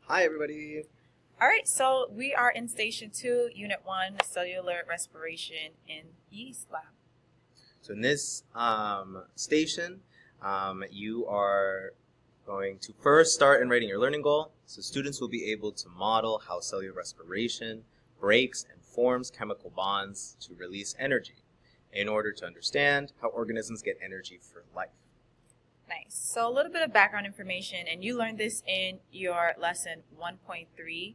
Hi, everybody. All right, so we are in Station 2, Unit 1, Cellular Respiration in Yeast Lab. So in this station, you are going to first start in writing your learning goal. So students will be able to model how cellular respiration breaks and forms chemical bonds to release energy in order to understand how organisms get energy for life. Nice. So a little bit of background information, and you learned this in your lesson 1.3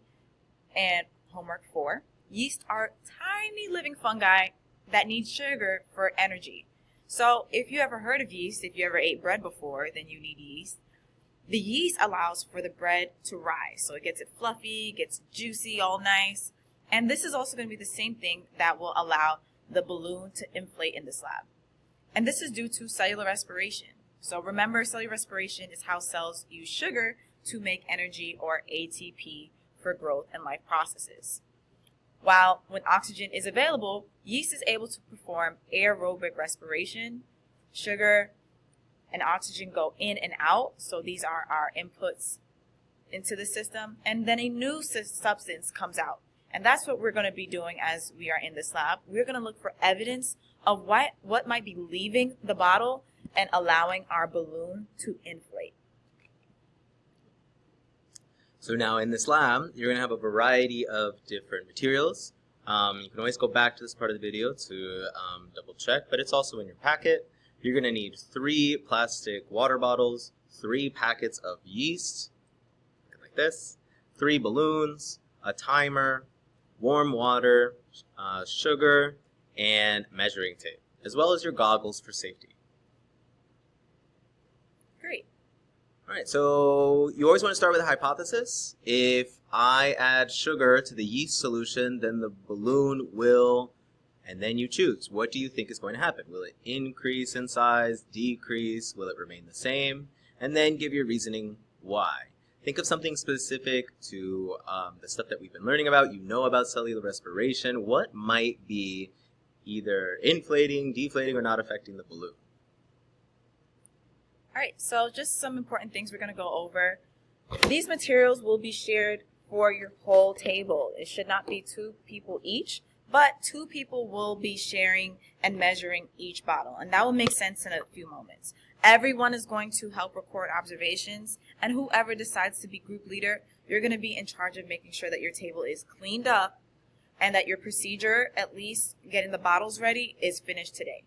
and homework 4. Yeast are tiny living fungi that need sugar for energy. So if you ever heard of yeast, if you ever ate bread before, then you need yeast. The yeast allows for the bread to rise. So it gets it fluffy, gets juicy, all nice. And this is also going to be the same thing that will allow the balloon to inflate in this lab. And this is due to cellular respiration. So remember, cellular respiration is how cells use sugar to make energy, or ATP, for growth and life processes. While when oxygen is available, yeast is able to perform aerobic respiration. Sugar and oxygen go in and out, so these are our inputs into the system, and then a new substance comes out. And that's what we're going to be doing as we are in this lab. We're going to look for evidence of what might be leaving the bottle and allowing our balloon to inflate. So now in this lab, you're going to have a variety of different materials. You can always go back to this part of the video to double check, but it's also in your packet. You're going to need 3 plastic water bottles, 3 packets of yeast, like this, 3 balloons, a timer, warm water, sugar, and measuring tape, as well as your goggles for safety. Great. All right, so you always want to start with a hypothesis. If I add sugar to the yeast solution, then the balloon will, and then you choose. What do you think is going to happen? Will it increase in size, decrease? Will it remain the same? And then give your reasoning why. Think of something specific to the stuff that we've been learning about. You know about cellular respiration. What might be either inflating, deflating, or not affecting the balloon? All right, so just some important things we're going to go over. These materials will be shared for your whole table. It should not be 2 people each, but 2 people will be sharing and measuring each bottle, and that will make sense in a few moments. Everyone is going to help record observations, and whoever decides to be group leader, you're going to be in charge of making sure that your table is cleaned up and that your procedure, at least getting the bottles ready, is finished today.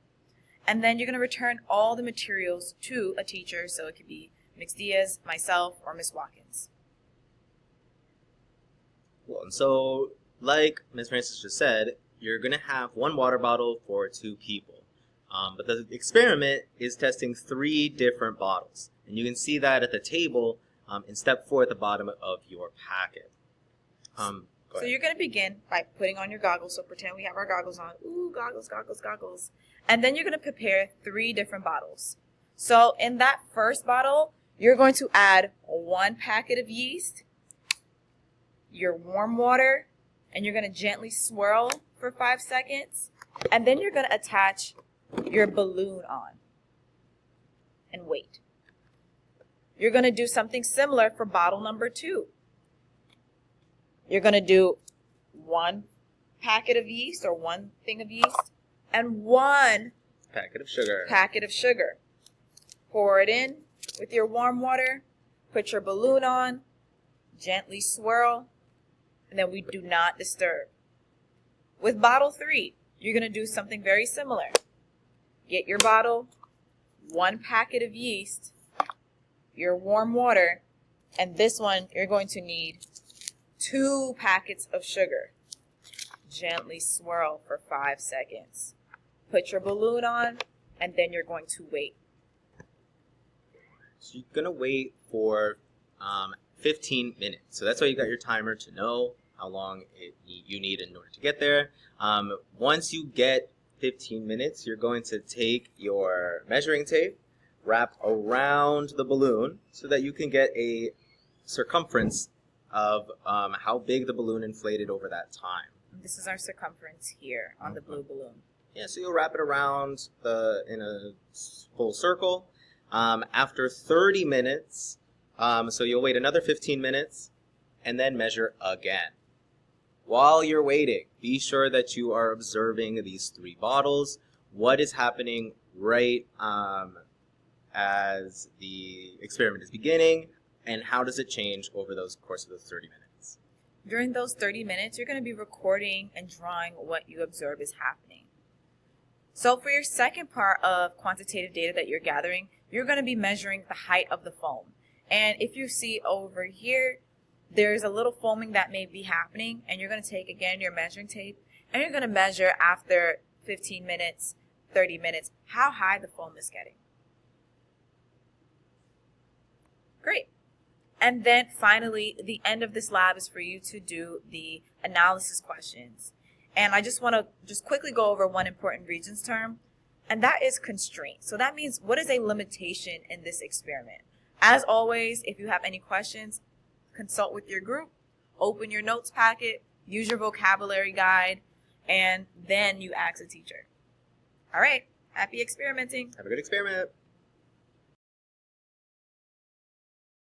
And then you're going to return all the materials to a teacher, so it could be Ms. Diaz, myself, or Ms. Watkins. Cool. And so, like Ms. Francis just said, you're going to have 1 water bottle for 2 people. But the experiment is testing 3 different bottles. And you can see that at the table in step 4 at the bottom of your packet. So you're going to begin by putting on your goggles. So pretend we have our goggles on. Ooh, goggles, goggles, goggles. And then you're going to prepare 3 different bottles. So in that first bottle, you're going to add 1 packet of yeast, your warm water, and you're going to gently swirl for 5 seconds. And then you're going to attach your balloon on and wait. You're going to do something similar for bottle number 2. You're going to do 1 packet of yeast, or 1 thing of yeast, and 1 packet of sugar. Pour it in with your warm water, put your balloon on, gently swirl, and then we do not disturb. With bottle 3, you're going to do something very similar. Get your bottle, 1 packet of yeast, your warm water, and this one you're going to need 2 packets of sugar. Gently swirl for 5 seconds. Put your balloon on, and then you're going to wait. So you're going to wait for 15 minutes. So that's why you got your timer to know how long you need in order to get there. Once you get 15 minutes, you're going to take your measuring tape, wrap around the balloon so that you can get a circumference of how big the balloon inflated over that time. This is our circumference here on the blue balloon. Yeah, so you'll wrap it around in a full circle. After 30 minutes, so you'll wait another 15 minutes, and then measure again. While you're waiting, be sure that you are observing these 3 bottles. What is happening right as the experiment is beginning, and how does it change over those course of those 30 minutes? During those 30 minutes, you're going to be recording and drawing what you observe is happening. So for your second part of quantitative data that you're gathering, you're going to be measuring the height of the foam. And if you see over here, there's a little foaming that may be happening, and you're going to take, again, your measuring tape, and you're going to measure after 15 minutes, 30 minutes, how high the foam is getting. Great. And then finally, the end of this lab is for you to do the analysis questions. And I just want to quickly go over one important Regents term, and that is constraint. So that means, what is a limitation in this experiment? As always, if you have any questions, consult with your group, open your notes packet, use your vocabulary guide, and then you ask a teacher. All right, happy experimenting. Have a good experiment.